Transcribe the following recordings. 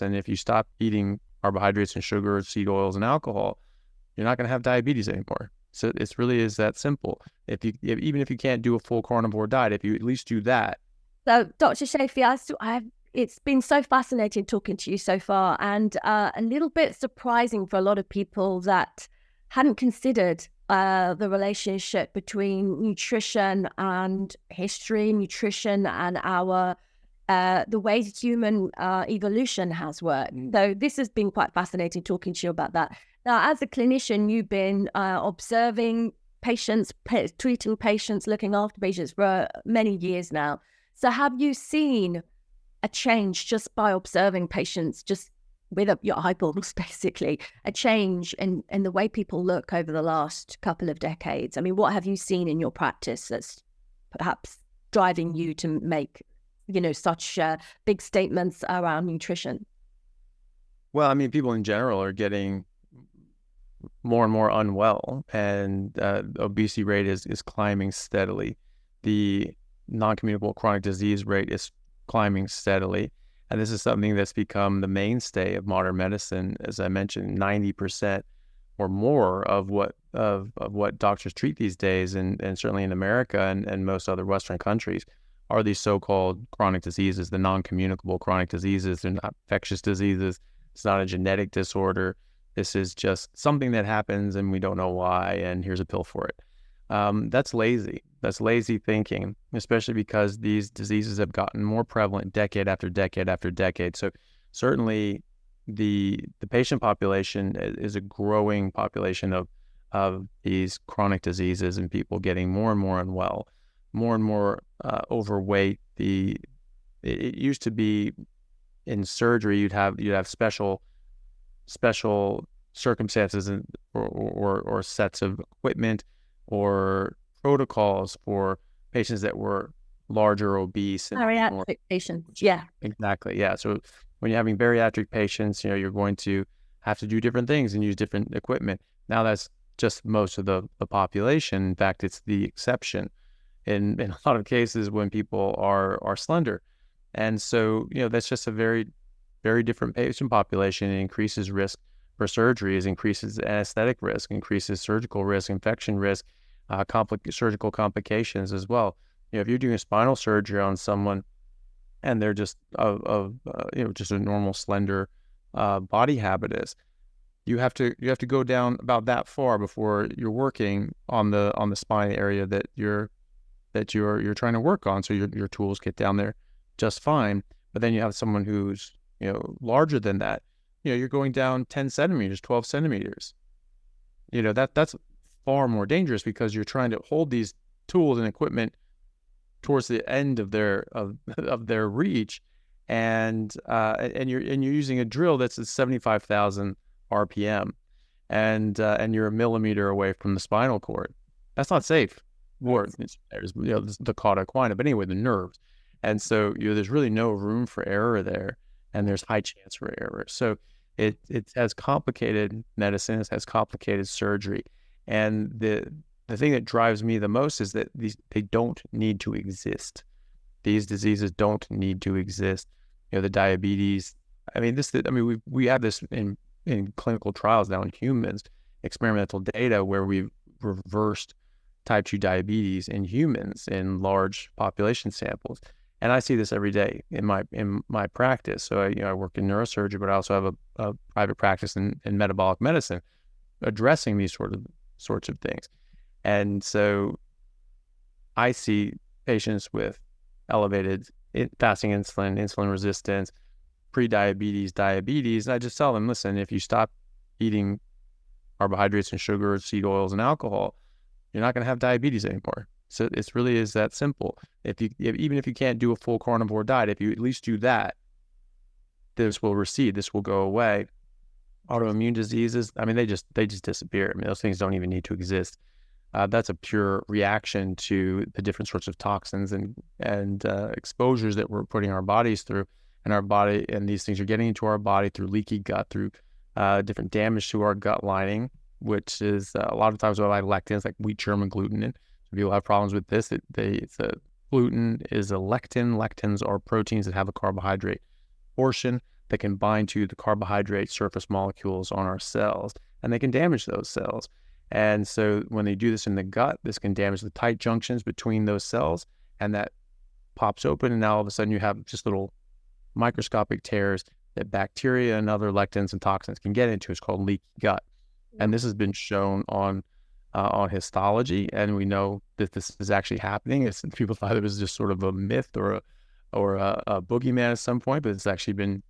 and if you stop eating carbohydrates and sugar, seed oils, and alcohol, you're not going to have diabetes anymore. So it really is that simple. Even if you can't do a full carnivore diet, if you at least do that. So, Dr. Chaffee, it's been so fascinating talking to you so far, and a little bit surprising for a lot of people that hadn't considered the relationship between nutrition and history, nutrition and our the way human evolution has worked. So this has been quite fascinating talking to you about that. Now, as a clinician, you've been observing patients, treating patients, looking after patients for many years now. So have you seen a change just by observing patients, just with your eyeballs, basically, a change in the way people look over the last couple of decades? I mean, what have you seen in your practice that's perhaps driving you to make, such big statements around nutrition? Well, I mean, people in general are getting more and more unwell, and obesity rate is climbing steadily. The non-communicable chronic disease rate is climbing steadily. And this is something that's become the mainstay of modern medicine. As I mentioned, 90% or more of what doctors treat these days, and certainly in America and most other Western countries, are these so-called chronic diseases, the non-communicable chronic diseases. They're not infectious diseases. It's not a genetic disorder. This is just something that happens and we don't know why, and here's a pill for it. That's lazy. That's lazy thinking, especially because these diseases have gotten more prevalent decade after decade after decade. So certainly the patient population is a growing population of these chronic diseases, and people getting more and more unwell, more and more overweight. It used to be in surgery you'd have special circumstances or sets of equipment or protocols for patients that were larger, obese. Bariatric patients, yeah. Exactly, yeah. So when you're having bariatric patients, you're going to have to do different things and use different equipment. Now that's just most of the population. In fact, it's the exception in a lot of cases when people are slender. And so, that's just a very, very different patient population. It increases risk for surgeries, increases anesthetic risk, increases surgical risk, infection risk, surgical complications as well. If you're doing a spinal surgery on someone and they're just just a normal slender body habitus, you have to go down about that far before you're working on the spine area that you're trying to work on. So your tools get down there just fine. But then you have someone who's larger than that. You're going down 10 centimeters, 12 centimeters. That's far more dangerous because you're trying to hold these tools and equipment towards the end of their reach, and you're using a drill that's at 75,000 RPM, and you're a millimeter away from the spinal cord. That's not safe. There's the cauda equina, but anyway, the nerves, and so there's really no room for error there, and there's high chance for error. So it has complicated medicine, it has complicated surgery. And the thing that drives me the most is that they don't need to exist. These diseases don't need to exist. The diabetes. We have this in clinical trials now in humans, experimental data where we've reversed type 2 diabetes in humans in large population samples. And I see this every day in my practice. So I work in neurosurgery, but I also have a private practice in metabolic medicine, addressing these sorts of things. And so I see patients with elevated fasting insulin resistance, pre-diabetes, diabetes, and I just tell them, listen, if you stop eating carbohydrates and sugar, seed oils, and alcohol, you're not going to have diabetes anymore. So it really is that simple. Even if you can't do a full carnivore diet, if you at least do that, this will recede. This will go away. Autoimmune diseases, they just disappear. Those things don't even need to exist. That's a pure reaction to the different sorts of toxins and exposures that we're putting our bodies through, and these things are getting into our body through leaky gut, through different damage to our gut lining, which is a lot of times what I lectins, like wheat, germ, and gluten. And people have problems with this. Gluten is a lectin. Lectins are proteins that have a carbohydrate portion. that can bind to the carbohydrate surface molecules on our cells, and they can damage those cells. And so when they do this in the gut, this can damage the tight junctions between those cells, and that pops open, and now all of a sudden you have just little microscopic tears that bacteria and other lectins and toxins can get into. It's called leaky gut. And this has been shown on histology, and we know that this is actually happening. People thought it was just sort of a myth or a boogeyman at some point, but it's actually been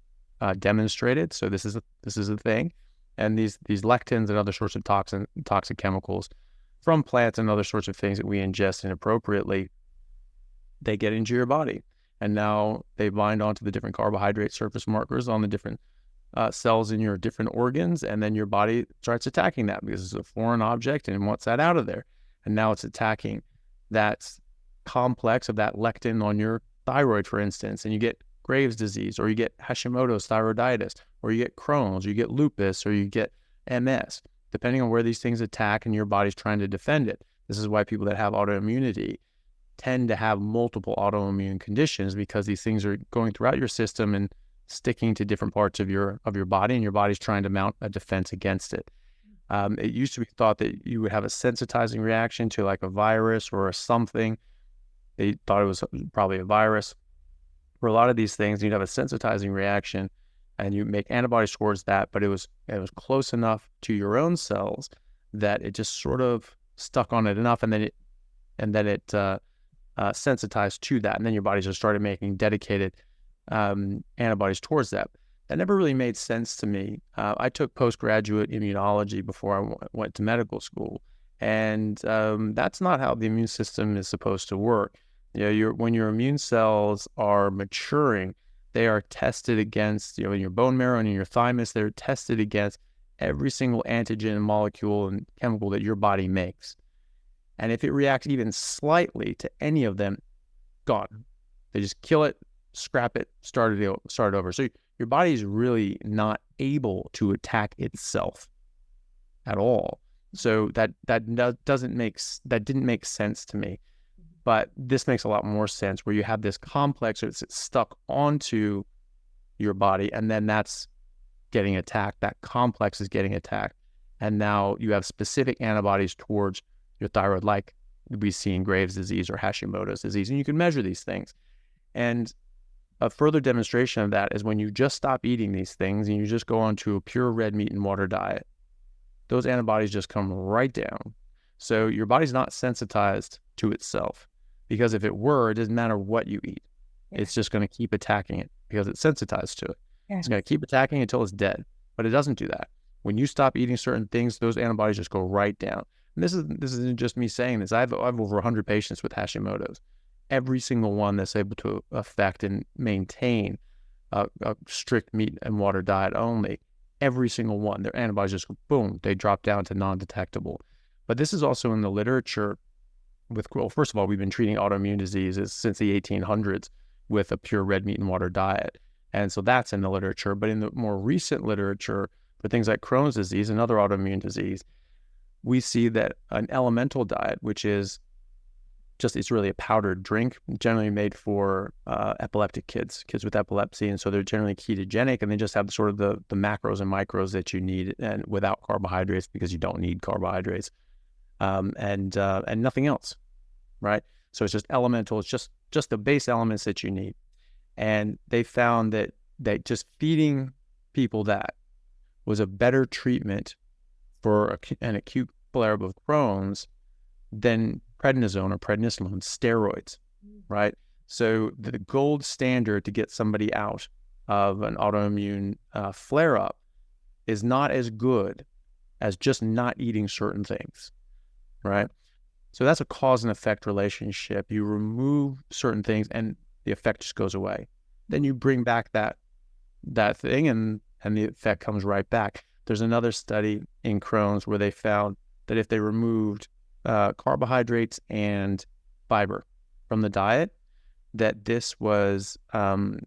demonstrated. So this is a thing. And these lectins and other sorts of toxic chemicals from plants and other sorts of things that we ingest inappropriately, they get into your body. And now they bind onto the different carbohydrate surface markers on the different cells in your different organs, and then your body starts attacking that because it's a foreign object and it wants that out of there. And now it's attacking that complex of that lectin on your thyroid, for instance, and you get Graves' disease, or you get Hashimoto's thyroiditis, or you get Crohn's, or you get lupus, or you get MS, depending on where these things attack and your body's trying to defend it. This is why people that have autoimmunity tend to have multiple autoimmune conditions, because these things are going throughout your system and sticking to different parts of your body, and your body's trying to mount a defense against it. It used to be thought that you would have a sensitizing reaction to like a virus or something. They thought it was probably a virus. For a lot of these things, you'd have a sensitizing reaction and you make antibodies towards that, but it was close enough to your own cells that it just sort of stuck on it enough, and then it sensitized to that, and then your body just started making dedicated antibodies towards that. That never really made sense to me. I took postgraduate immunology before I went to medical school, and that's not how the immune system is supposed to work. When your immune cells are maturing, they are tested against, in your bone marrow and in your thymus, they're tested against every single antigen, molecule, and chemical that your body makes. And if it reacts even slightly to any of them, gone. They just kill it, scrap it, start over. So your body is really not able to attack itself at all. So that didn't make sense to me. But this makes a lot more sense, where you have this complex that's stuck onto your body, and then that's getting attacked. That complex is getting attacked. And now you have specific antibodies towards your thyroid, like we see in Graves' disease or Hashimoto's disease. And you can measure these things. And a further demonstration of that is when you just stop eating these things and you just go on to a pure red meat and water diet, those antibodies just come right down. So your body's not sensitized to itself, because if it were, it doesn't matter what you eat. Yeah. It's just going to keep attacking it because it's sensitized to it. Yeah. It's going to keep attacking until it's dead, but it doesn't do that. When you stop eating certain things, those antibodies just go right down. And this isn't just me saying this. I have over 100 patients with Hashimoto's. Every single one that's able to affect and maintain a strict meat and water diet only, every single one, their antibodies just go boom, they drop down to non-detectable. But this is also in the literature first of all, we've been treating autoimmune diseases since the 1800s with a pure red meat and water diet. And so that's in the literature. But in the more recent literature, for things like Crohn's disease, another autoimmune disease, we see that an elemental diet, which is it's really a powdered drink, generally made for epileptic kids with epilepsy. And so they're generally ketogenic, and they just have sort of the macros and micros that you need, and without carbohydrates, because you don't need carbohydrates. And nothing else, right? So it's just elemental. It's just the base elements that you need. And they found that just feeding people that was a better treatment for an acute flare-up of Crohn's than prednisone or prednisolone, steroids, right? So the gold standard to get somebody out of an autoimmune flare-up is not as good as just not eating certain things. Right? So that's a cause and effect relationship. You remove certain things and the effect just goes away. Then you bring back that thing and the effect comes right back. There's another study in Crohn's where they found that if they removed carbohydrates and fiber from the diet, that this was that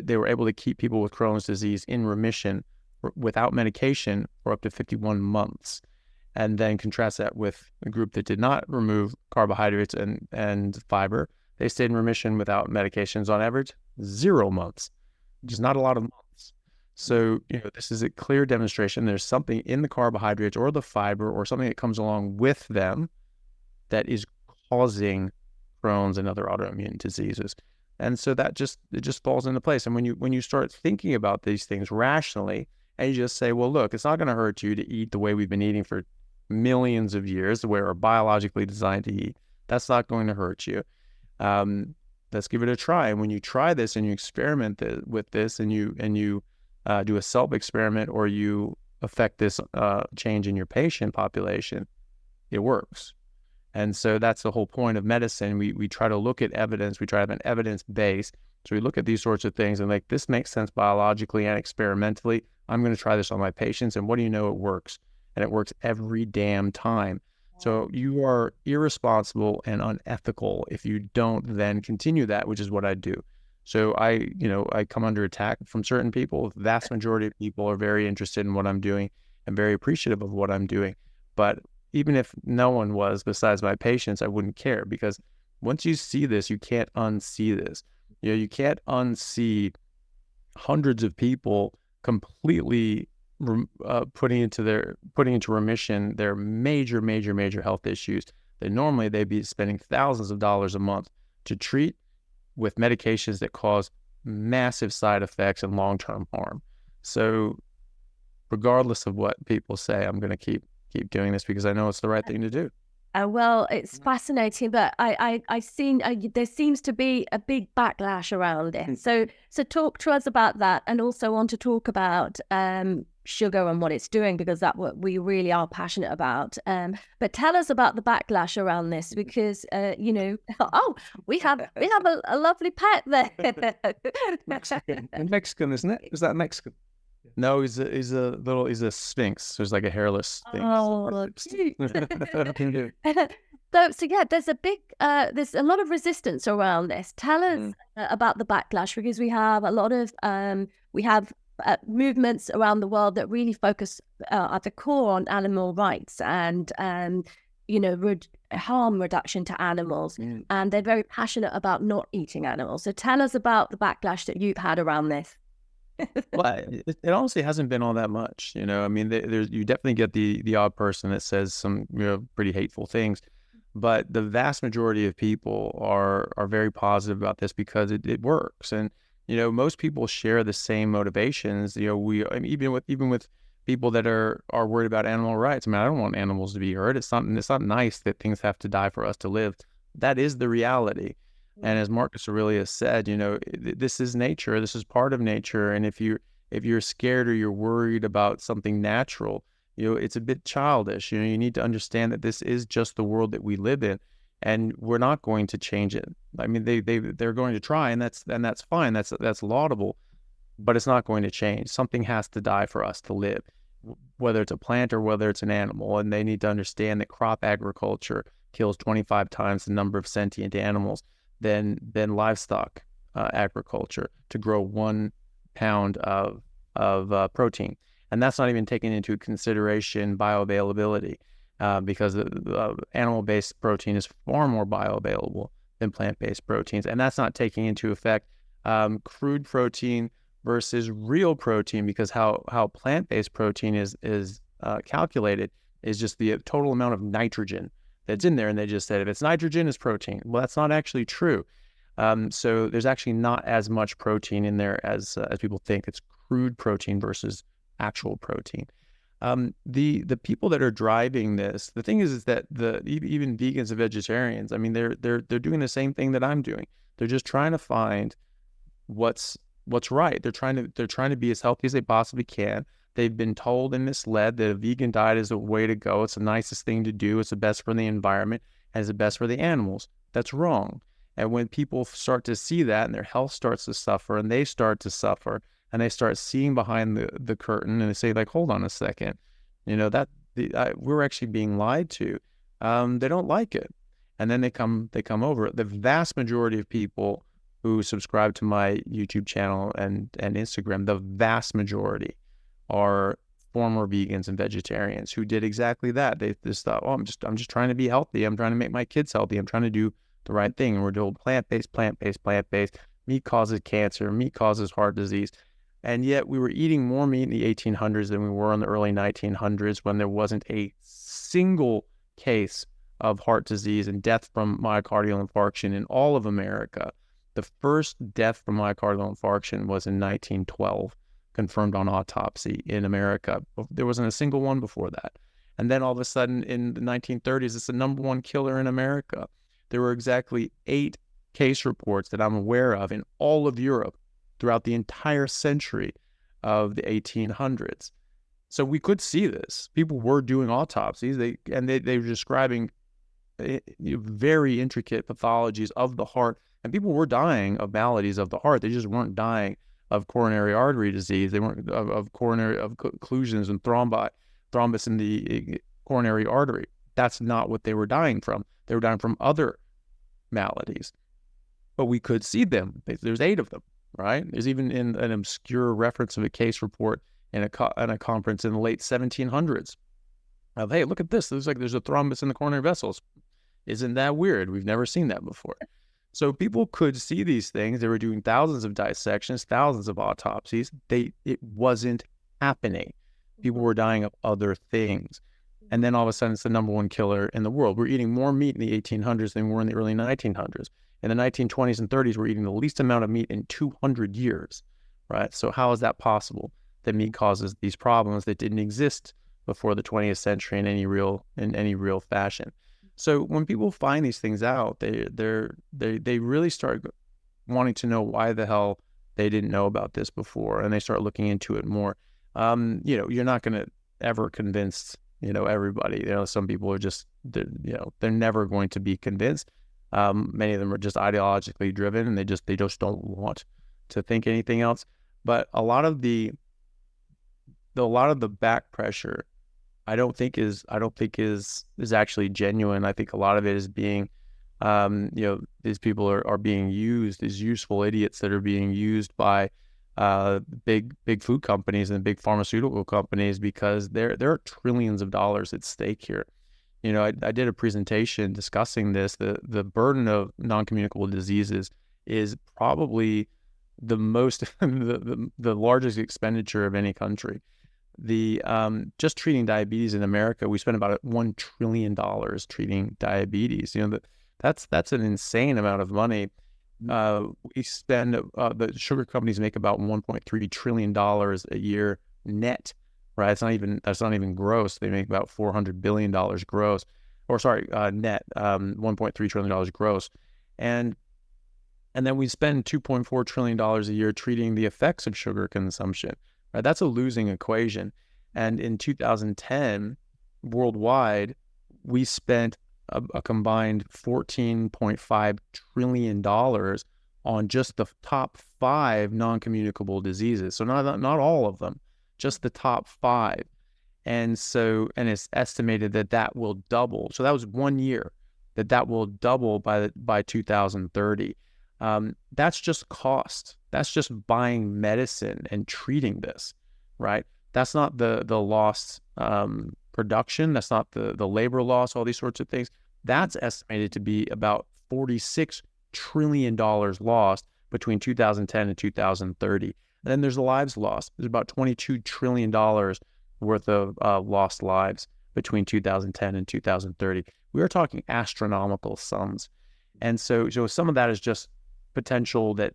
they were able to keep people with Crohn's disease in remission without medication for up to 51 months. And then contrast that with a group that did not remove carbohydrates and fiber. They stayed in remission without medications on average 0 months, which is not a lot of months. So, this is a clear demonstration. There's something in the carbohydrates or the fiber or something that comes along with them that is causing Crohn's and other autoimmune diseases. And so it just falls into place. And when you start thinking about these things rationally, and you just say, well, look, it's not going to hurt you to eat the way we've been eating for millions of years, the way we're biologically designed to eat. That's not going to hurt you. Let's give it a try. And when you try this and you experiment with this, and you do a self-experiment, or you affect this change in your patient population, it works. And so that's the whole point of medicine. We try to look at evidence. We try to have an evidence base. So we look at these sorts of things and like, this makes sense biologically and experimentally. I'm going to try this on my patients. And what do you know? It works. And it works every damn time. So you are irresponsible and unethical if you don't then continue that, which is what I do. So I come under attack from certain people. The vast majority of people are very interested in what I'm doing and very appreciative of what I'm doing. But even if no one was besides my patients, I wouldn't care, because once you see this, you can't unsee this. You can't unsee hundreds of people completely putting into remission their major health issues that normally they'd be spending thousands of dollars a month to treat with medications that cause massive side effects and long-term harm. So regardless of what people say, I'm going to keep doing this because I know it's the right thing to do. Well, it's fascinating, but I've seen there seems to be a big backlash around it. So talk to us about that, and also want to talk about sugar and what it's doing, because that's what we really are passionate about. But tell us about the backlash around this, because we have a lovely pet there. Mexican, isn't it? Is that Mexican? No, he's a sphinx. There's like a hairless sphinx. Oh, cute. So yeah, there's a lot of resistance around this. Tell us about the backlash, because we have a lot of movements around the world that really focus at the core on animal rights and harm reduction to animals, and they're very passionate about not eating animals. So tell us about the backlash that you've had around this. Well, it honestly hasn't been all that much. I mean, you definitely get the odd person that says some pretty hateful things, but the vast majority of people are very positive about this because it works. And most people share the same motivations. Even with people that are worried about animal rights. I mean, I don't want animals to be hurt. It's not nice that things have to die for us to live. That is the reality. And as Marcus Aurelius said, this is nature. This is part of nature. And if you're scared or you're worried about something natural, it's a bit childish. You need to understand that this is just the world that we live in, and we're not going to change it. I mean, they're going to try, and that's fine. That's laudable, but it's not going to change. Something has to die for us to live, whether it's a plant or whether it's an animal. And they need to understand that crop agriculture kills 25 times the number of sentient animals than livestock agriculture to grow 1 pound of protein. And that's not even taking into consideration bioavailability, because animal-based protein is far more bioavailable than plant-based proteins. And that's not taking into effect crude protein versus real protein, because how plant-based protein is calculated is just the total amount of nitrogen that's in there. And they just said, if it's nitrogen, it's protein. Well, that's not actually true. So there's actually not as much protein in there as people think. It's crude protein versus actual protein. The people that are driving this, the thing is that even vegans and vegetarians, I mean, they're doing the same thing that I'm doing. They're just trying to find what's right. They're trying to be as healthy as they possibly can. They've been told and misled that a vegan diet is the way to go. It's the nicest thing to do. It's the best for the environment, and it's the best for the animals. That's wrong. And when people start to see that, and their health starts to suffer, and they start to suffer, and they start seeing behind the curtain, and they say, like, hold on a second, we're actually being lied to. They don't like it, and then they come over it. The vast majority of people who subscribe to my YouTube channel and Instagram, the vast majority are former vegans and vegetarians who did exactly that. They just thought, I'm just trying to be healthy. I'm trying to make my kids healthy. I'm trying to do the right thing. And we're doing plant-based. Meat causes cancer. Meat causes heart disease. And yet we were eating more meat in the 1800s than we were in the early 1900s, when there wasn't a single case of heart disease and death from myocardial infarction in all of America. The first death from myocardial infarction was in 1912, confirmed on autopsy in America. There wasn't a single one before that. And then all of a sudden in the 1930s, it's the number one killer in America. There were exactly 8 case reports that I'm aware of in all of Europe throughout the entire century of the 1800s. So we could see this. People were doing autopsies. They were describing very intricate pathologies of the heart, and people were dying of maladies of the heart. They just weren't dying of coronary artery disease. They weren't of coronary occlusions and thrombus in the coronary artery. That's not what they were dying from. They were dying from other maladies. But we could see them. There's 8 of them, right? There's even in an obscure reference of a case report in a conference in the late 1700s of, hey, look at this. Looks like there's a thrombus in the coronary vessels. Isn't that weird? We've never seen that before. So people could see these things. They were doing thousands of dissections, thousands of autopsies. It wasn't happening. People were dying of other things. And then all of a sudden, it's the number one killer in the world. We're eating more meat in the 1800s than we were in the early 1900s. In the 1920s and 30s, we're eating the least amount of meat in 200 years, right? So how is that possible that meat causes these problems that didn't exist before the 20th century in any real fashion? So when people find these things out, they really start wanting to know why the hell they didn't know about this before, and they start looking into it more. You're not going to ever convince everybody. Some people are just they're never going to be convinced. Many of them are just ideologically driven, and they just don't want to think anything else. But a lot of the back pressure, I don't think is actually genuine. I think a lot of it is being, these people are being used, these useful idiots that are being used by big food companies and big pharmaceutical companies, because there are trillions of dollars at stake here. I did a presentation discussing this. The burden of non-communicable diseases is probably the most the largest expenditure of any country. Just treating diabetes in America, we spend about $1 trillion treating diabetes. That's an insane amount of money. We spend the sugar companies make about $1.3 trillion a year net. Right, that's not even gross. They make about $400 billion gross, net, $1.3 trillion gross, and then we spend $2.4 trillion a year treating the effects of sugar consumption. Right, that's a losing equation. And in 2010, worldwide, we spent a combined $14.5 trillion on just the top 5 non-communicable diseases. So not all of them, just the top 5. And it's estimated that will double. So that was 1 year, that will double by 2030. That's just cost. That's just buying medicine and treating this, right? That's not the lost production. That's not the labor loss, all these sorts of things. That's estimated to be about $46 trillion lost between 2010 and 2030. And then there's the lives lost. There's about $22 trillion worth of lost lives between 2010 and 2030. We are talking astronomical sums. And so some of that is just potential that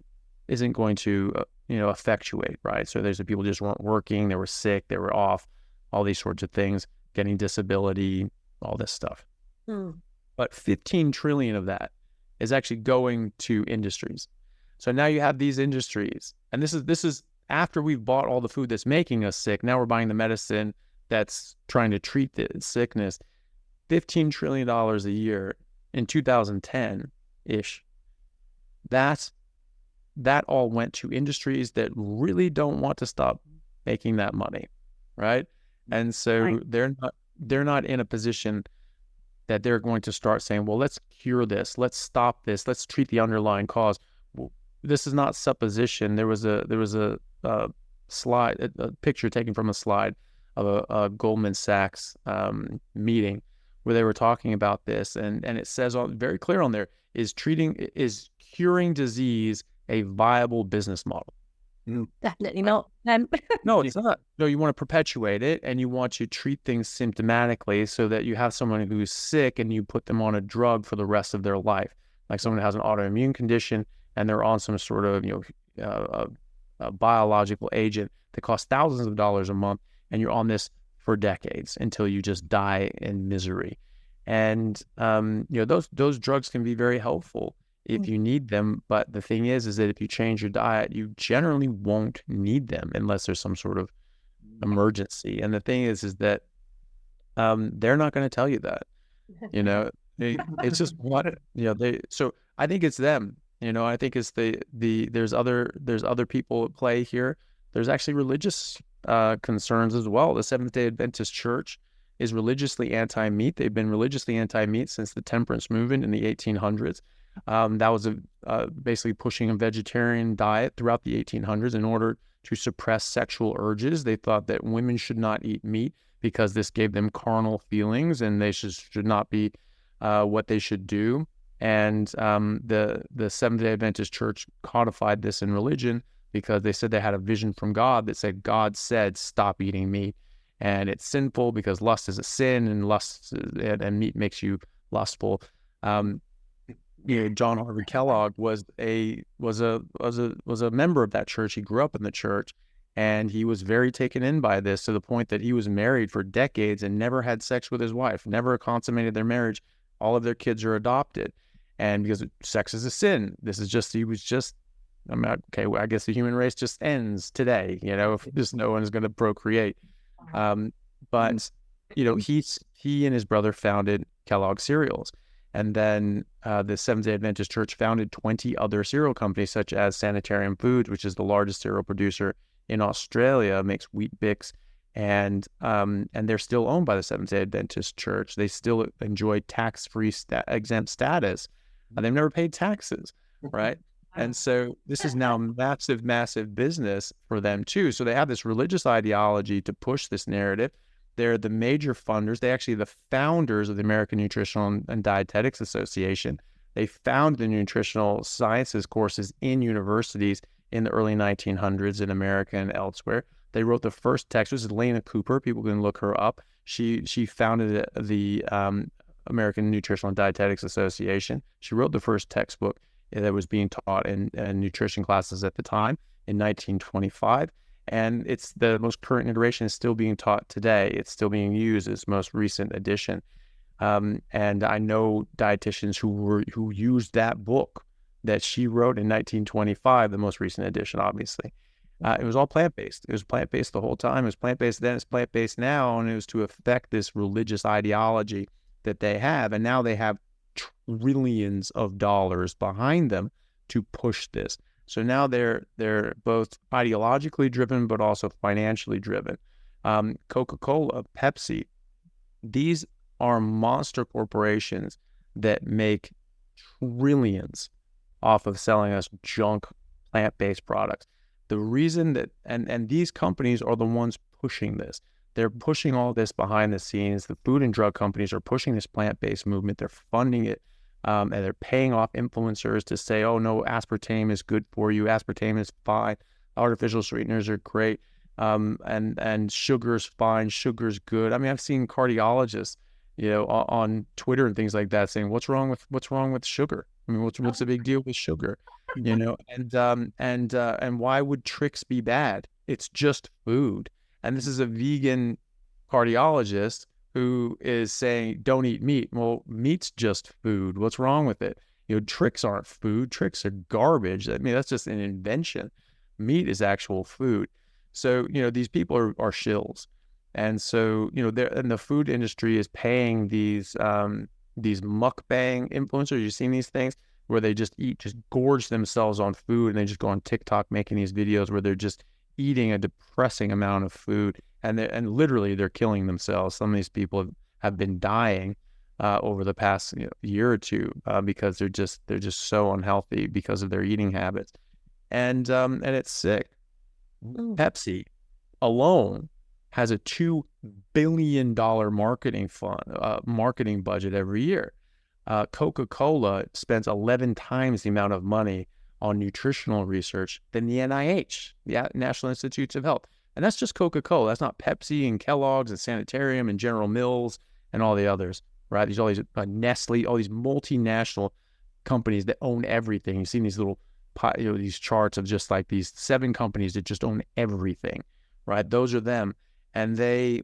isn't going to, effectuate, right? So there's the people just weren't working, they were sick, they were off, all these sorts of things, getting disability, all this stuff. But 15 trillion of that is actually going to industries. So now you have these industries, and this is after we've bought all the food that's making us sick. Now we're buying the medicine that's trying to treat the sickness. $15 trillion a year in 2010-ish. That all went to industries that really don't want to stop making that money, right? And so they're not in a position that they're going to start saying, well, let's cure this, let's stop this, let's treat the underlying cause. Well, this is not supposition. There was a slide, a picture taken from a slide of a Goldman Sachs meeting where they were talking about this, and it says very clear on there, is curing disease a viable business model? Definitely not. No, it's not. No, you want to perpetuate it, and you want to treat things symptomatically so that you have someone who's sick and you put them on a drug for the rest of their life. Like someone who has an autoimmune condition and they're on some sort of, a biological agent that costs thousands of dollars a month, and you're on this for decades until you just die in misery. And those drugs can be very helpful if you need them, but the thing is that if you change your diet, you generally won't need them unless there's some sort of emergency. And the thing is that they're not going to tell you that. It's just what so I think it's them. I think it's there's other people at play here. There's actually religious concerns as well. The Seventh-day Adventist Church is religiously anti-meat. They've been religiously anti-meat since the temperance movement in the 1800s. That was basically pushing a vegetarian diet throughout the 1800s in order to suppress sexual urges. They thought that women should not eat meat because this gave them carnal feelings, and they should not be what they should do. And the Seventh-day Adventist Church codified this in religion because they said they had a vision from God that said, God said, stop eating meat. And it's sinful because lust is a sin, and meat makes you lustful. John Harvey Kellogg was a member of that church. He grew up in the church, and he was very taken in by this, to the point that he was married for decades and never had sex with his wife, never consummated their marriage. All of their kids are adopted, and because sex is a sin, I guess the human race just ends today. If just no one is going to procreate. But he and his brother founded Kellogg Cereals. And then the Seventh-day Adventist Church founded 20 other cereal companies, such as Sanitarium Foods, which is the largest cereal producer in Australia, makes Wheat Bix, and they're still owned by the Seventh-day Adventist Church. They still enjoy tax-free exempt status. They've never paid taxes, right? And so this is now massive, massive business for them too. So they have this religious ideology to push this narrative. They're the major funders. They actually the founders of the American Nutritional and Dietetics Association. They founded the nutritional sciences courses in universities in the early 1900s in America and elsewhere. They wrote the first text. This is Lena Cooper. People can look her up. She founded the American Nutritional and Dietetics Association. She wrote the first textbook that was being taught in nutrition classes at the time in 1925. And it's the most current iteration is still being taught today. It's still being used as most recent edition. And I know dietitians who used that book that she wrote in 1925, the most recent edition, obviously. It was all plant-based. It was plant-based the whole time. It was plant-based then, it's plant-based now, and it was to affect this religious ideology that they have. And now they have trillions of dollars behind them to push this. So now they're both ideologically driven, but also financially driven. Coca-Cola, Pepsi, these are monster corporations that make trillions off of selling us junk plant-based products. The reason that, and these companies are the ones pushing this. They're pushing all this behind the scenes. The food and drug companies are pushing this plant-based movement. They're funding it. And they're paying off influencers to say, oh, no, aspartame is good for you. Aspartame is fine. Artificial sweeteners are great. And sugar's fine. Sugar's good. I mean, I've seen cardiologists, on Twitter and things like that saying, what's wrong with sugar? I mean, what's the big deal with sugar? And why would tricks be bad? It's just food. And this is a vegan cardiologist who is saying, don't eat meat. Well, meat's just food. What's wrong with it? Tricks aren't food. Tricks are garbage. I mean, that's just an invention. Meat is actual food. So, these people are shills. And so, and the food industry is paying these mukbang influencers. You've seen these things where they just gorge themselves on food, and they just go on TikTok making these videos where they're just eating a depressing amount of food, and literally they're killing themselves. Some of these people have been dying over the past year or two because they're just so unhealthy because of their eating habits, and it's sick. Pepsi alone has a $2 billion marketing budget every year. Coca-Cola spends 11 times the amount of money on nutritional research than the NIH, the National Institutes of Health. And that's just Coca-Cola. That's not Pepsi and Kellogg's and Sanitarium and General Mills and all the others, right? All these Nestle, all these multinational companies that own everything. You've seen these little, these charts of just like these 7 companies that just own everything, right? Those are them, and they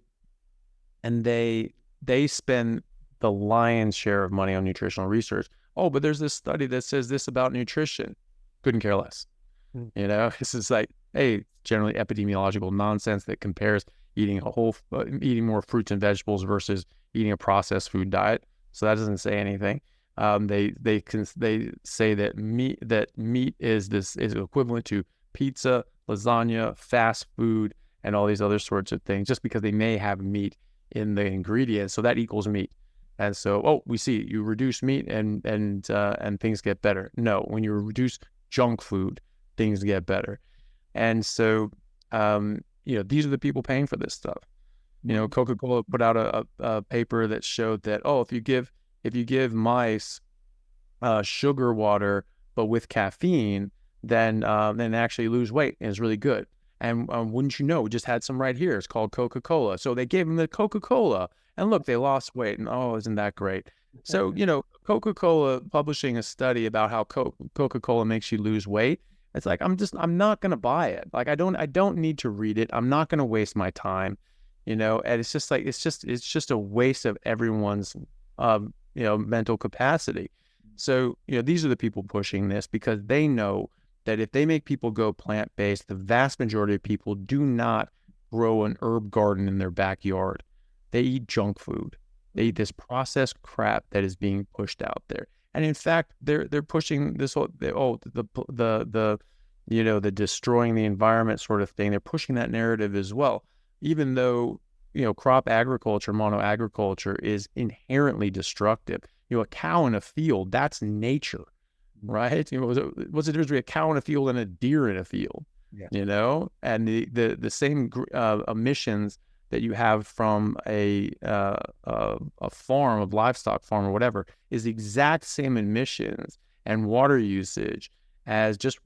spend the lion's share of money on nutritional research. Oh, but there's this study that says this about nutrition. Couldn't care less. This is like, hey, generally epidemiological nonsense that compares eating eating more fruits and vegetables versus eating a processed food diet. So that doesn't say anything. They say that meat is equivalent to pizza, lasagna, fast food, and all these other sorts of things, just because they may have meat in the ingredients. So that equals meat. And so, we see you reduce meat and things get better. No, when you reduce junk food, things get better. And so, these are the people paying for this stuff. Coca-Cola put out a paper that showed that, if you give mice sugar water but with caffeine, then they actually lose weight, and it's really good. And wouldn't you know, we just had some right here. It's called Coca-Cola. So they gave them the Coca-Cola, and look, they lost weight, and isn't that great? So, Coca-Cola publishing a study about how Coca-Cola makes you lose weight. It's like, I'm not going to buy it. Like, I don't need to read it. I'm not going to waste my time, and it's just like, it's just a waste of everyone's, mental capacity. So, these are the people pushing this, because they know that if they make people go plant-based, the vast majority of people do not grow an herb garden in their backyard. They eat junk food. They eat this processed crap that is being pushed out there. And in fact, they're pushing this whole, the destroying the environment sort of thing. They're pushing that narrative as well, even though, crop agriculture, monoagriculture is inherently destructive. A cow in a field, that's nature, right? What's the difference between a cow in a field and a deer in a field? Yeah. And the same emissions that you have from a farm, a livestock farm or whatever, is the exact same emissions and water usage as just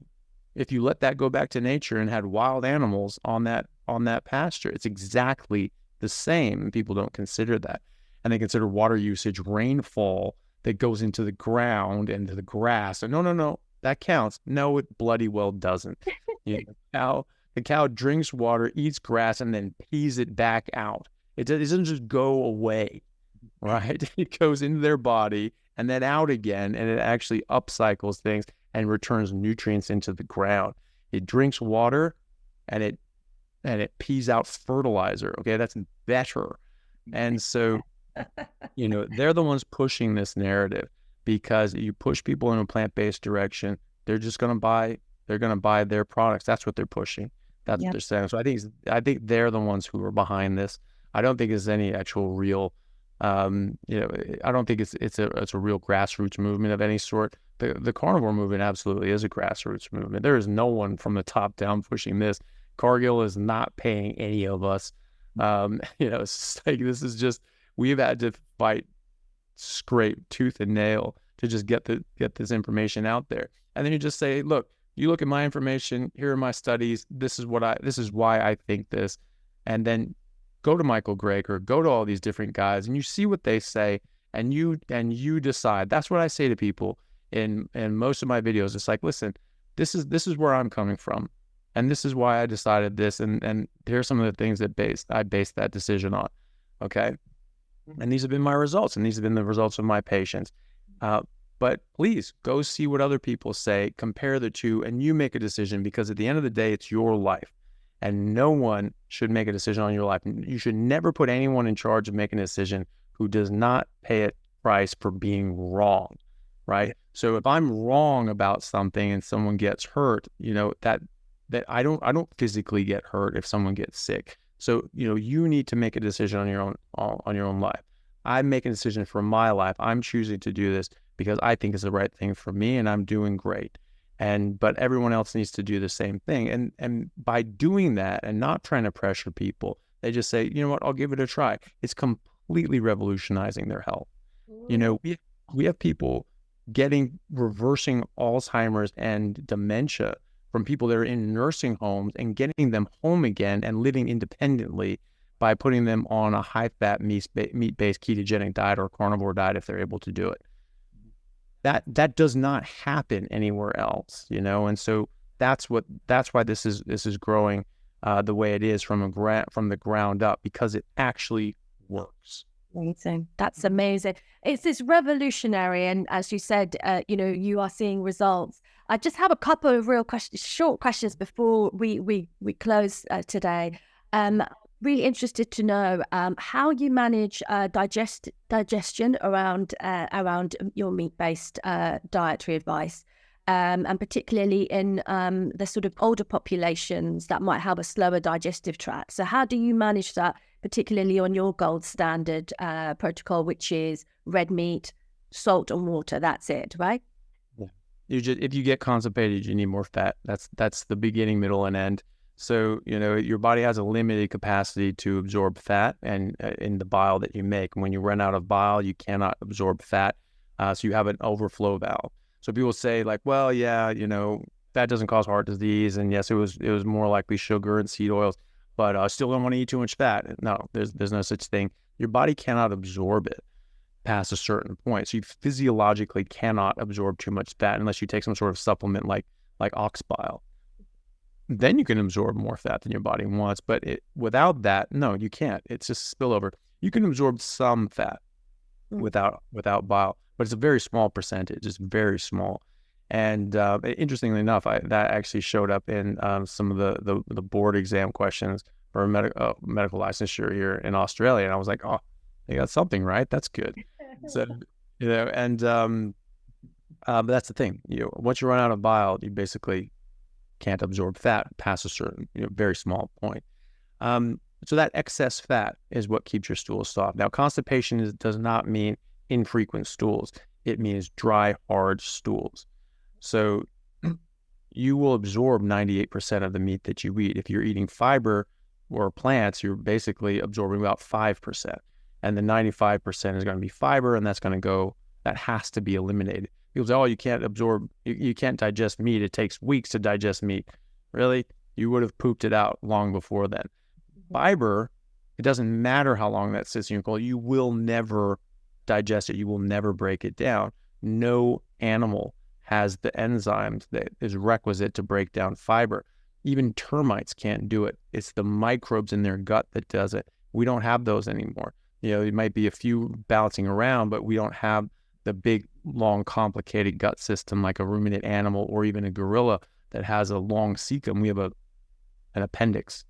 if you let that go back to nature and had wild animals on that pasture. It's exactly the same. People don't consider that. And they consider water usage, rainfall that goes into the ground and to the grass. And no, that counts. No, it bloody well doesn't. The cow drinks water, eats grass, and then pees it back out. It doesn't just go away, right? It goes into their body and then out again, and it actually upcycles things and returns nutrients into the ground. It drinks water, and it pees out fertilizer. Okay, that's better. And so, they're the ones pushing this narrative, because you push people in a plant-based direction, they're just going to buy. They're going to buy their products. That's what they're pushing. That's what they're saying. So I think they're the ones who are behind this. I don't think it's any actual real, I don't think it's a real grassroots movement of any sort. The carnivore movement absolutely is a grassroots movement. There is no one from the top down pushing this. Cargill is not paying any of us. It's just like, this is just, we've had to scrape tooth and nail to just get this information out there. And then you just say, look, you look at my information, here are my studies, this is why I think this. And then go to Michael Greger, go to all these different guys, and you see what they say, and you decide. That's what I say to people in most of my videos. It's like, listen, this is where I'm coming from, and this is why I decided this, and here's some of the things that I based that decision on. Okay. And these have been my results, and these have been the results of my patients. But please go see what other people say, compare the two, and you make a decision, because at the end of the day, it's your life, and no one should make a decision on your life. You should never put anyone in charge of making a decision who does not pay a price for being wrong, right? So if I'm wrong about something and someone gets hurt, that I don't physically get hurt if someone gets sick. So, you need to make a decision on your own life. I'm making a decision for my life. I'm choosing to do this because I think it's the right thing for me, and I'm doing great. But everyone else needs to do the same thing. And by doing that and not trying to pressure people, they just say, you know what, I'll give it a try. It's completely revolutionizing their health. We have people reversing Alzheimer's and dementia from people that are in nursing homes and getting them home again and living independently by putting them on a high-fat, meat-based ketogenic diet or carnivore diet if they're able to do it. That does not happen anywhere else, and so that's why this is growing the way it is from the ground up, because it actually works. Amazing. That's amazing. It's revolutionary, and as you said, you are seeing results. I just have a couple of real short questions before we close today. Really interested to know how you manage digestion around your meat-based dietary advice, and particularly in the sort of older populations that might have a slower digestive tract. So how do you manage that, particularly on your gold standard protocol, which is red meat, salt and water? That's it, right? Yeah. If you get constipated, you need more fat. That's the beginning, middle, and end. So, your body has a limited capacity to absorb fat and in the bile that you make. And when you run out of bile, you cannot absorb fat. So you have an overflow valve. So people say like, well, yeah, fat doesn't cause heart disease. And yes, it was more likely sugar and seed oils, but I still don't want to eat too much fat. No, there's no such thing. Your body cannot absorb it past a certain point. So you physiologically cannot absorb too much fat unless you take some sort of supplement like ox bile. Then you can absorb more fat than your body wants. But without that, no, you can't. It's just spillover. You can absorb some fat without bile, but it's a very small percentage. It's very small. And interestingly enough, that actually showed up in some of the board exam questions for medical licensure here in Australia. And I was like, oh, they got something right. That's good. So, but that's the thing. Once you run out of bile, you basically can't absorb fat past a certain, very small point. So that excess fat is what keeps your stools soft. Now, constipation does not mean infrequent stools. It means dry, hard stools. So you will absorb 98% of the meat that you eat. If you're eating fiber or plants, you're basically absorbing about 5%. And the 95% is going to be fiber, and that has to be eliminated. People say, oh, you can't absorb, you can't digest meat. It takes weeks to digest meat. Really? You would have pooped it out long before then. Fiber, it doesn't matter how long that sits in your colon. You will never digest it. You will never break it down. No animal has the enzymes that is requisite to break down fiber. Even termites can't do it. It's the microbes in their gut that does it. We don't have those anymore. There might be a few bouncing around, but we don't have the big, long, complicated gut system like a ruminant animal or even a gorilla that has a long cecum. We have an appendix.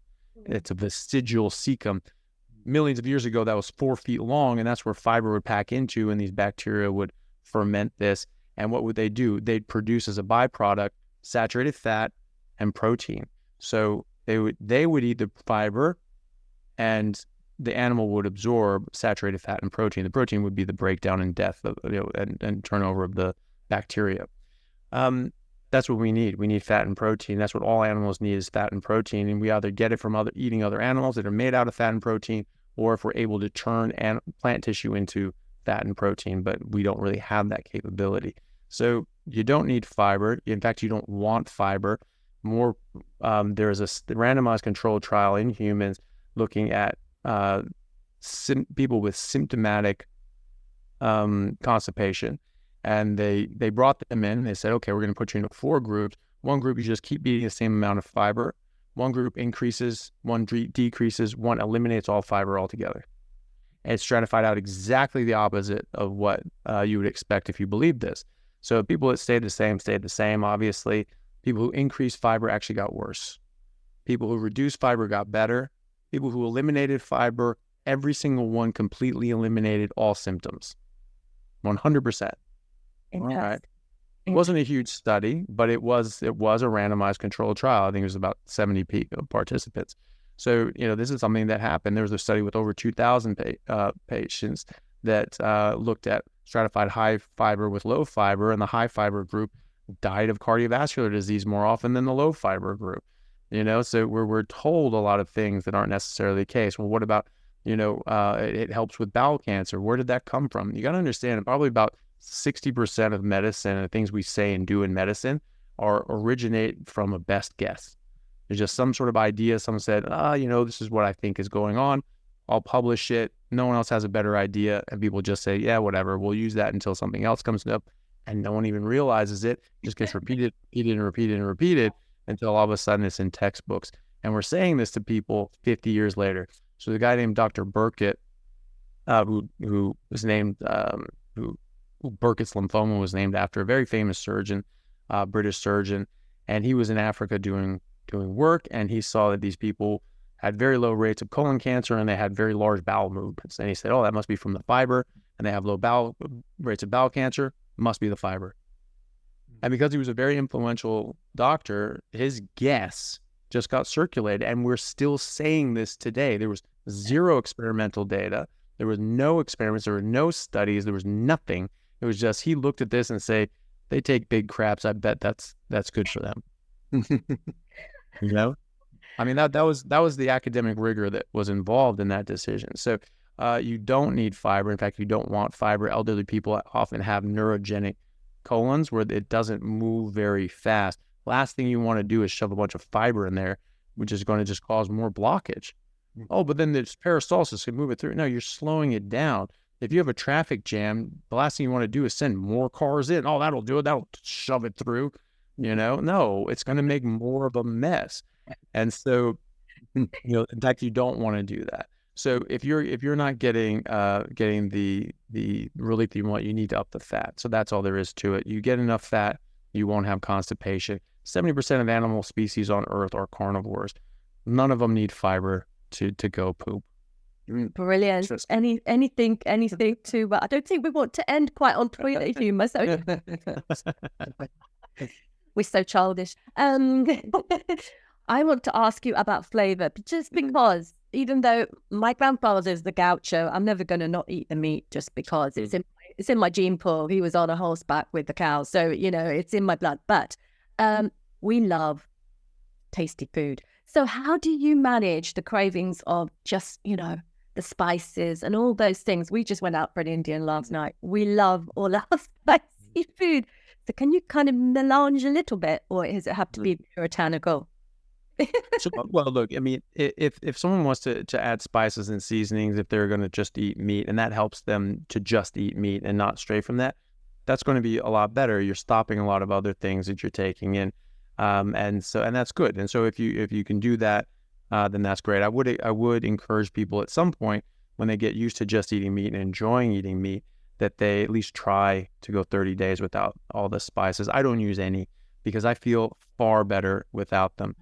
It's a vestigial cecum. Millions of years ago, that was 4 feet long, and that's where fiber would pack into, and these bacteria would ferment this. And what would they do? They'd produce as a byproduct saturated fat and protein. So they would eat the fiber, and the animal would absorb saturated fat and protein. The protein would be the breakdown and death of, and turnover of the bacteria. That's what we need. We need fat and protein. That's what all animals need, is fat and protein. And we either get it from eating other animals that are made out of fat and protein, or if we're able to turn plant tissue into fat and protein, but we don't really have that capability. So you don't need fiber. In fact, you don't want fiber. There is a randomized controlled trial in humans looking at people with symptomatic constipation, and they brought them in. They said, okay, we're going to put you into 4 groups. One group, you just keep eating the same amount of fiber. One group increases, one decreases, one eliminates all fiber altogether. And it's stratified out exactly the opposite of what you would expect if you believed this. So people that stayed the same, obviously. People who increased fiber actually got worse. People who reduced fiber got better. People who eliminated fiber, every single one completely eliminated all symptoms. 100%. All right. It wasn't a huge study, but it was a randomized controlled trial. I think it was about 70 participants. So, this is something that happened. There was a study with over 2,000 patients that looked at stratified high fiber with low fiber, and the high fiber group died of cardiovascular disease more often than the low fiber group. So we're told a lot of things that aren't necessarily the case. Well, what about, it helps with bowel cancer? Where did that come from? You got to understand, probably about 60% of medicine and the things we say and do in medicine originate from a best guess. There's just some sort of idea. Someone said, this is what I think is going on. I'll publish it. No one else has a better idea. And people just say, yeah, whatever. We'll use that until something else comes up. And no one even realizes it. It just gets repeated until all of a sudden it's in textbooks. And we're saying this to people 50 years later. So the guy named Dr. Burkitt, who was named, who Burkitt's lymphoma was named after, a very famous surgeon, British surgeon. And he was in Africa doing work, and he saw that these people had very low rates of colon cancer and they had very large bowel movements. And he said, that must be from the fiber, and they have low rates of bowel cancer, must be the fiber. And because he was a very influential doctor, his guess just got circulated, and we're still saying this today. There was zero experimental data. There was no experiments. There were no studies. There was nothing. It was just, he looked at this and say, they take big craps. I bet that's good for them. I mean, that was the academic rigor that was involved in that decision. So you don't need fiber. In fact, you don't want fiber. Elderly people often have neurogenic colons where it doesn't move very fast. Last thing you want to do is shove a bunch of fiber in there, which is going to just cause more blockage. Oh, but then there's peristalsis can move it through. No, you're slowing it down. If you have a traffic jam, the last thing you want to do is send more cars in. Oh, that'll do it. That'll shove it through. No, it's going to make more of a mess. And so, in fact, you don't want to do that. So if you're not getting the relief that you want, you need to up the fat. So that's all there is to it. You get enough fat, you won't have constipation. 70% of animal species on Earth are carnivores. None of them need fiber to go poop. Brilliant. Anything to, but I don't think we want to end quite on toilet humor. So we're so childish. I want to ask you about flavor, just because even though my grandfather's the gaucho, I'm never going to not eat the meat just because it's in my gene pool. He was on a horseback with the cows, so it's in my blood. But we love tasty food. So how do you manage the cravings of just the spices and all those things? We just went out for an Indian last night. We love all our spicy food. So can you kind of melange a little bit, or does it have to be puritanical? Well, look, I mean, if someone wants to add spices and seasonings, if they're going to just eat meat, and that helps them to just eat meat and not stray from that, that's going to be a lot better. You're stopping a lot of other things that you're taking in, and that's good. And so if you can do that, then that's great. I would encourage people at some point, when they get used to just eating meat and enjoying eating meat, that they at least try to go 30 days without all the spices. I don't use any because I feel far better without them.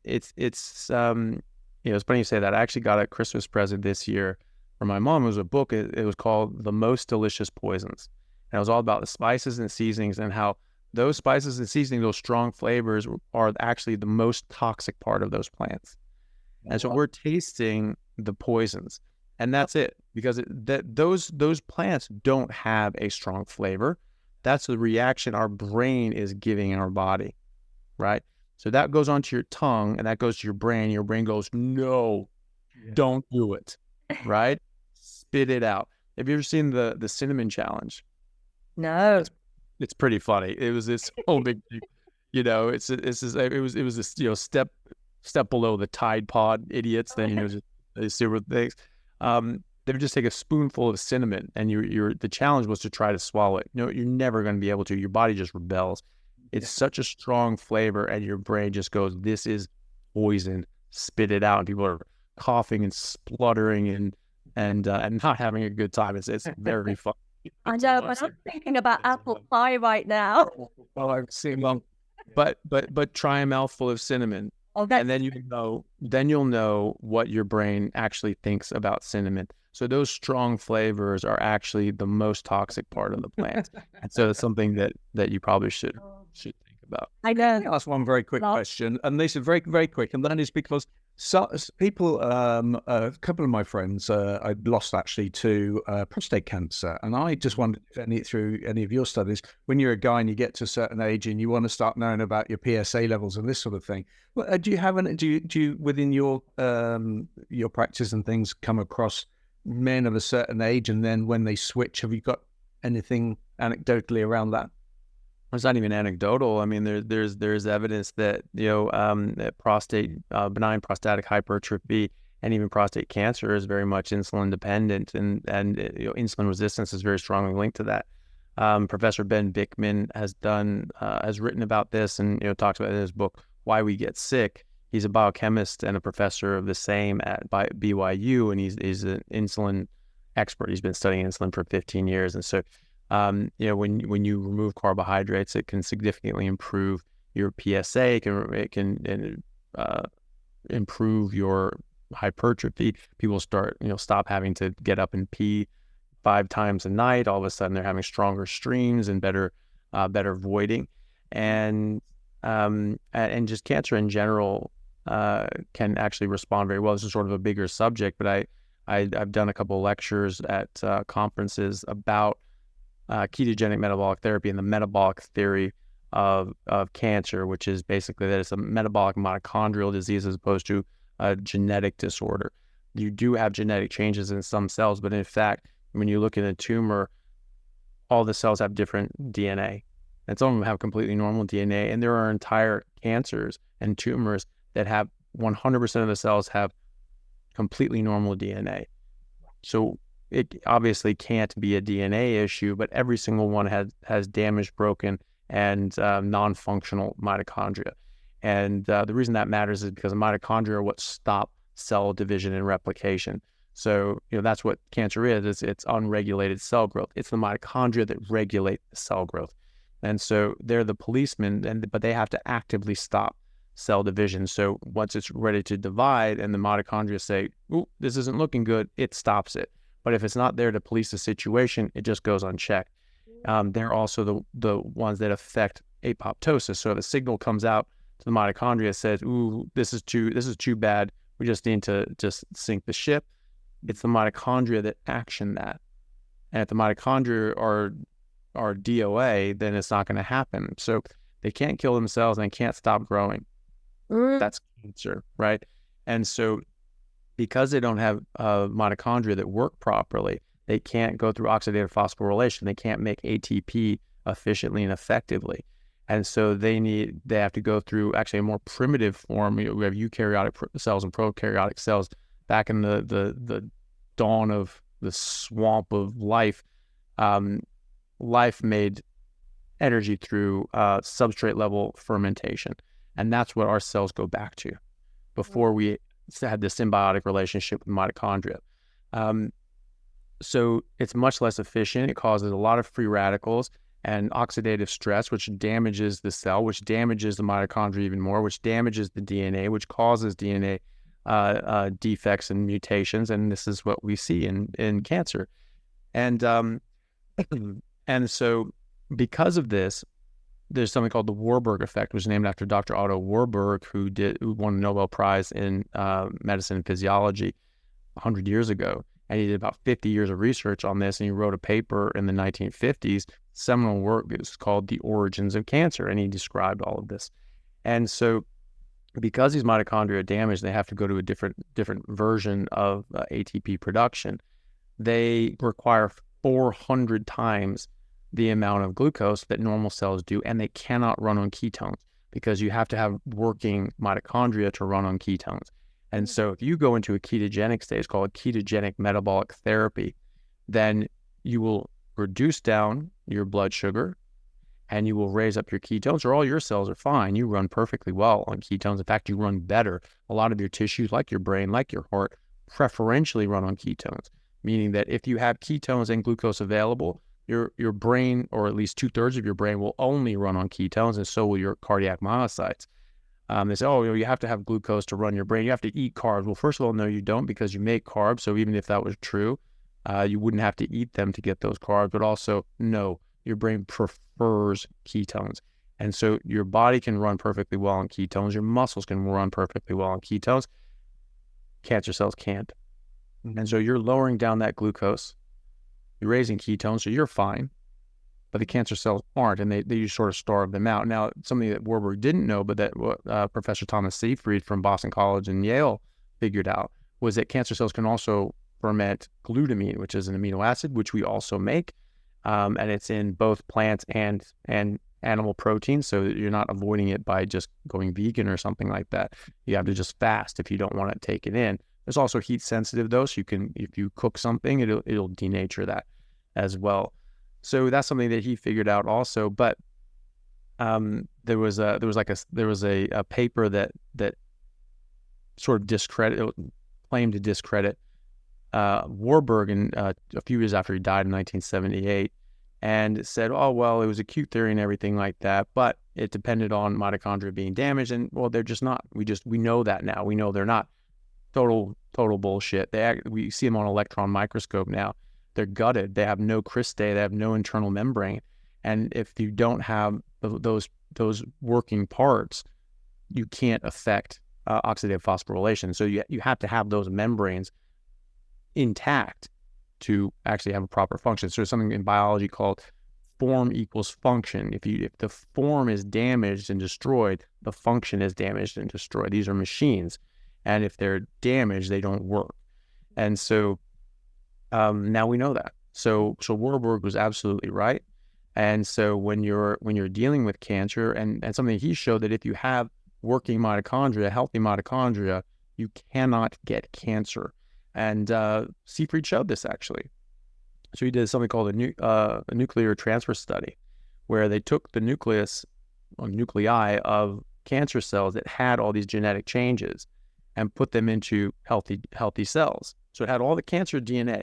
It's funny you say that. I actually got a Christmas present this year from my mom. It was a book. It was called The Most Delicious Poisons. And it was all about the spices and seasonings and how those spices and seasonings, those strong flavors, are actually the most toxic part of those plants. And so we're tasting the poisons, and that's it, because those plants don't have a strong flavor. That's the reaction our brain is giving our body, right? So that goes onto your tongue, and that goes to your brain. Your brain goes, no, don't do it, right? Spit it out. Have you ever seen the cinnamon challenge? No. It's pretty funny. It was this whole big, it was this step below the Tide Pod idiots. Then just these super things. They would just take a spoonful of cinnamon, and the challenge was to try to swallow it. You're never going to be able to. Your body just rebels. It's such a strong flavor, and your brain just goes, this is poison, spit it out. And people are coughing and spluttering and not having a good time. It's very fun. I know, but I'm thinking about apple pie right now. Well, I've seen them. But try a mouthful of cinnamon. And then you'll know what your brain actually thinks about cinnamon. So those strong flavors are actually the most toxic part of the plant. And so it's something that you probably should think about. I know. I'll ask one very quick question, and these are very, very quick, and that is because people, a couple of my friends, I lost actually to prostate cancer, and I just wondered if through any of your studies, when you're a guy and you get to a certain age and you want to start knowing about your PSA levels and this sort of thing, do you within your practice and things come across men of a certain age, and then when they switch, have you got anything anecdotally around that? It's not even anecdotal. I mean, there's evidence that that prostate, benign prostatic hypertrophy, and even prostate cancer is very much insulin dependent, and insulin resistance is very strongly linked to that. Professor Ben Bickman has written about this, and talks about it in his book Why We Get Sick. He's a biochemist and a professor of the same at BYU, and he's an insulin expert. He's been studying insulin for 15 years, and so when you remove carbohydrates, it can significantly improve your PSA. It can improve your hypertrophy. People stop having to get up and pee 5 times a night. All of a sudden, they're having stronger streams and better voiding, and just cancer in general can actually respond very well. This is sort of a bigger subject, but I've done a couple of lectures at conferences about ketogenic metabolic therapy and the metabolic theory of cancer, which is basically that it's a metabolic mitochondrial disease as opposed to a genetic disorder. You do have genetic changes in some cells, but in fact, when you look at a tumor, all the cells have different DNA. And some of them have completely normal DNA, and there are entire cancers and tumors that have 100% of the cells have completely normal DNA. So it obviously can't be a DNA issue, but every single one has damaged, broken, and non-functional mitochondria. And the reason that matters is because the mitochondria are what stop cell division and replication. So that's what cancer is. It's unregulated cell growth. It's the mitochondria that regulate the cell growth. And so they're the policemen, but they have to actively stop cell division. So once it's ready to divide and the mitochondria say, "Ooh, this isn't looking good," it stops it. But if it's not there to police the situation, it just goes unchecked. They're also the ones that affect apoptosis. So if a signal comes out to the mitochondria, says, "Ooh, this is too bad. We just need to just sink the ship." It's the mitochondria that action that. And if the mitochondria are DOA, then it's not going to happen. So they can't kill themselves and they can't stop growing. That's cancer, right? And so because they don't have mitochondria that work properly, they can't go through oxidative phosphorylation. They can't make ATP efficiently and effectively. And so they have to go through actually a more primitive form. We have eukaryotic cells and prokaryotic cells. Back in the dawn of the swamp of life, life made energy through substrate level fermentation. And that's what our cells go back to before we had the symbiotic relationship with mitochondria. So it's much less efficient. It causes a lot of free radicals and oxidative stress, which damages the cell, which damages the mitochondria even more, which damages the DNA, which causes DNA defects and mutations. And this is what we see in cancer. And so because of this, there's something called the Warburg effect, which is named after Dr. Otto Warburg, who won the Nobel Prize in medicine and physiology 100 years ago. And he did about 50 years of research on this, and he wrote a paper in the 1950s, seminal work. It was called The Origins of Cancer, and he described all of this. And so because these mitochondria are damaged, they have to go to a different version of ATP production. They require 400 times the amount of glucose that normal cells do, and they cannot run on ketones because you have to have working mitochondria to run on ketones. And so if you go into a ketogenic state, it's called a ketogenic metabolic therapy, then you will reduce down your blood sugar and you will raise up your ketones, or all your cells are fine. You run perfectly well on ketones. In fact, you run better. A lot of your tissues, like your brain, like your heart, preferentially run on ketones, meaning that if you have ketones and glucose available, your brain, or at least 2/3 of your brain, will only run on ketones, and so will your cardiac myocytes. They say, "Oh, you have to have glucose to run your brain. You have to eat carbs." Well, first of all, no, you don't, because you make carbs. So even if that was true, you wouldn't have to eat them to get those carbs. But also, no, your brain prefers ketones. And so your body can run perfectly well on ketones. Your muscles can run perfectly well on ketones. Cancer cells can't. And so you're lowering down that glucose. You're raising ketones, so you're fine. But the cancer cells aren't, and they sort of starve them out. Now, something that Warburg didn't know, but that Professor Thomas Seyfried from Boston College and Yale figured out, was that cancer cells can also ferment glutamine, which is an amino acid, which we also make. and it's in both plants and animal protein, so that you're not avoiding it by just going vegan or something like that. You have to just fast if you don't want to take it in. There's also heat sensitive though, so you can, if you cook something, it'll denature that as well. So that's something that he figured out also. But there was a paper that sort of claimed to discredit Warburg a few years after he died in 1978, and said, oh, well, it was a cute theory and everything like that, but it depended on mitochondria being damaged. And well, they're just not. We know that now. We know they're not. Total bullshit. We see them on electron microscope now. They're gutted. They have no cristae. They have no internal membrane. And if you don't have those working parts, you can't affect oxidative phosphorylation. So you have to have those membranes intact to actually have a proper function. So there's something in biology called form equals function. If the form is damaged and destroyed, the function is damaged and destroyed. These are machines, and if they're damaged, they don't work. And so now we know that. So Warburg was absolutely right. And so when you're dealing with cancer, and something he showed, that if you have working mitochondria, healthy mitochondria, you cannot get cancer. And Seyfried showed this actually. So he did something called a nuclear transfer study, where they took the nuclei of cancer cells that had all these genetic changes and put them into healthy cells. So it had all the cancer DNA,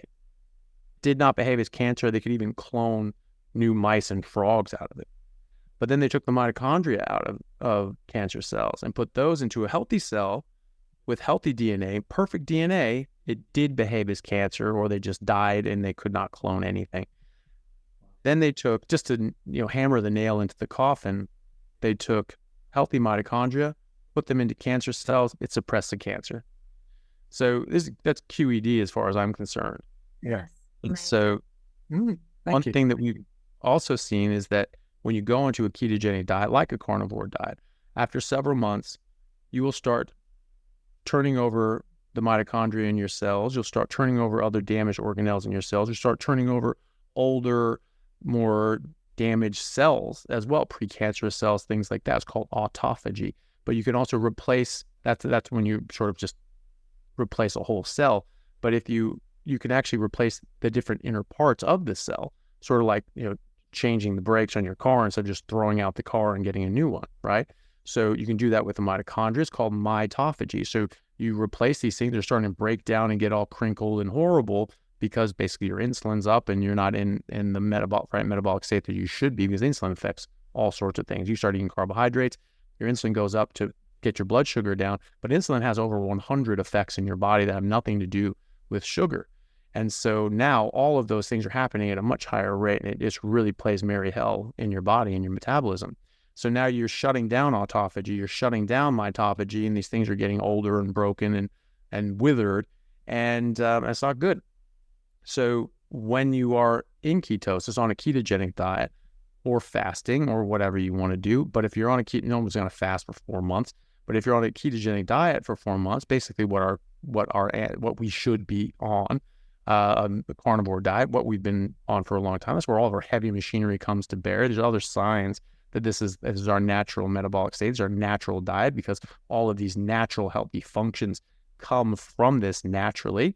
did not behave as cancer. They could even clone new mice and frogs out of it. But then they took the mitochondria out of cancer cells and put those into a healthy cell with healthy DNA, perfect DNA. It did behave as cancer, or they just died and they could not clone anything. Then they took, just to hammer the nail into the coffin, they took healthy mitochondria, put them into cancer cells. It suppressed the cancer. So that's QED as far as I'm concerned. Yeah. And so one thing that we've also seen is that when you go into a ketogenic diet, like a carnivore diet, after several months, you will start turning over the mitochondria in your cells. You'll start turning over other damaged organelles in your cells. You start turning over older, more damaged cells as well, precancerous cells, things like that. It's called autophagy. But you can also replace, that's when you sort of just replace a whole cell. But if you can actually replace the different inner parts of the cell, sort of like, changing the brakes on your car instead of just throwing out the car and getting a new one, right? So you can do that with the mitochondria. It's called mitophagy. So you replace these things. They're starting to break down and get all crinkled and horrible because basically your insulin's up and you're not in the metabolic state that you should be, because insulin affects all sorts of things. You start eating carbohydrates, your insulin goes up to get your blood sugar down, but insulin has over 100 effects in your body that have nothing to do with sugar. And so now all of those things are happening at a much higher rate, and it just really plays merry hell in your body and your metabolism. So now you're shutting down autophagy, you're shutting down mitophagy, and these things are getting older and broken and withered, and it's not good. So when you are in ketosis, on a ketogenic diet, or fasting, or whatever you want to do, but if you're on a no one's going to fast for 4 months, but if you're on a ketogenic diet for 4 months, basically what we should be on, the carnivore diet, what we've been on for a long time. That's where all of our heavy machinery comes to bear. There's other signs that this is our natural metabolic state, it's our natural diet, because all of these natural healthy functions come from this naturally.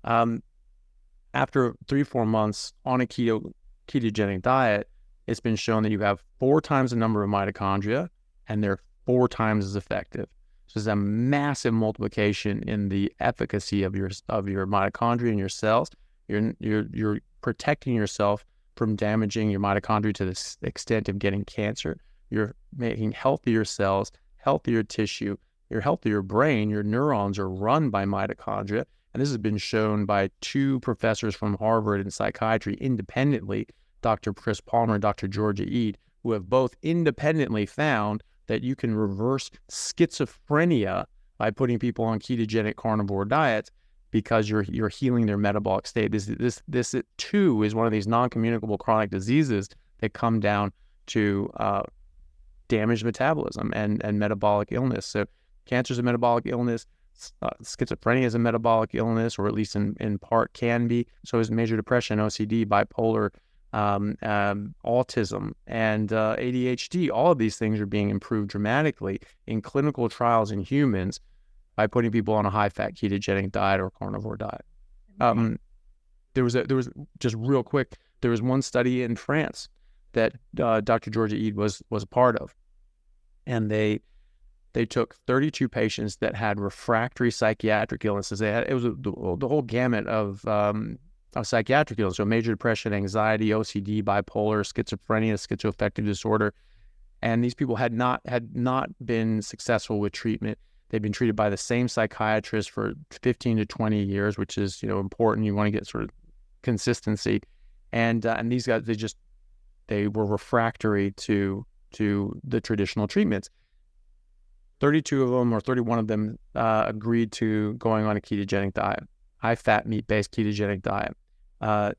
After 3-4 months on a ketogenic diet, it's been shown that you have 4 times the number of mitochondria, and they're 4 times as effective. So there's a massive multiplication in the efficacy of your mitochondria and your cells. You're protecting yourself from damaging your mitochondria to the extent of getting cancer. You're making healthier cells, healthier tissue, your healthier brain. Your neurons are run by mitochondria. And this has been shown by 2 professors from Harvard in psychiatry independently, Dr. Chris Palmer and Dr. Georgia Ede, who have both independently found that you can reverse schizophrenia by putting people on ketogenic carnivore diets, because you're healing their metabolic state. This too is one of these non-communicable chronic diseases that come down to damaged metabolism and metabolic illness. So cancer is a metabolic illness. Schizophrenia is a metabolic illness, or at least in part can be. So is major depression, OCD, bipolar autism, and ADHD. All of these things are being improved dramatically in clinical trials in humans by putting people on a high-fat ketogenic diet or carnivore diet. There was just real quick, there was one study in France that Dr. Georgia Eid was a part of, and they took 32 patients that had refractory psychiatric illnesses. It was the whole gamut of psychiatric illness, so major depression, anxiety, OCD, bipolar, schizophrenia, schizoaffective disorder, and these people had not been successful with treatment. They've been treated by the same psychiatrist for 15 to 20 years, which is important. You want to get sort of consistency, and these guys they were refractory to the traditional treatments. 32 of them, or 31 of them, agreed to going on a ketogenic diet, high-fat, meat-based ketogenic diet.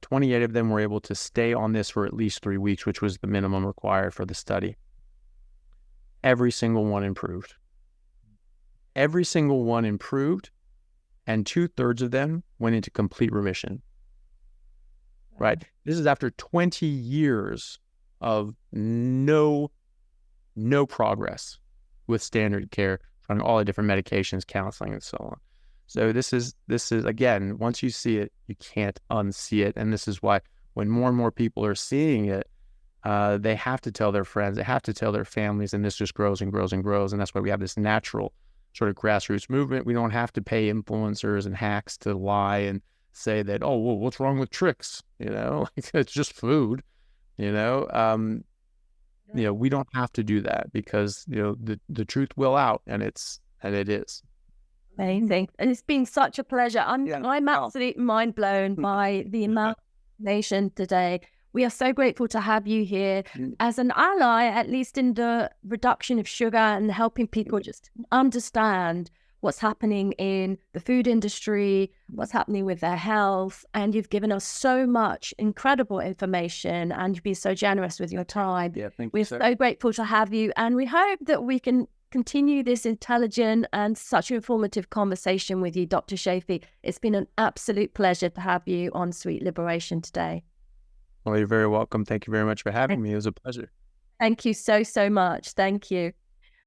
28 of them were able to stay on this for at least 3 weeks, which was the minimum required for the study. Every single one improved. Every single one improved, and 2/3 of them went into complete remission. Right? This is after 20 years of no progress with standard care, trying all the different medications, counseling, and so on. So this is again, once you see it, you can't unsee it. And this is why when more and more people are seeing it, they have to tell their friends, they have to tell their families, and this just grows and grows and grows. And that's why we have this natural sort of grassroots movement. We don't have to pay influencers and hacks to lie and say that, oh, well, what's wrong with tricks? It's just food. We don't have to do that, because the truth will out, and it is. Amazing. And it's been such a pleasure. I'm absolutely mind blown by the amount of information today. We are so grateful to have you here as an ally, at least in the reduction of sugar and helping people just understand what's happening in the food industry, what's happening with their health. And you've given us so much incredible information, and you've been so generous with your time. Yeah, thank you. We're so grateful to have you. And we hope that we can continue this intelligent and such informative conversation with you, Dr. Chaffee. It's been an absolute pleasure to have you on Sweet Liberation today. Well, you're very welcome. Thank you very much for having me. It was a pleasure. Thank you so much. Thank you.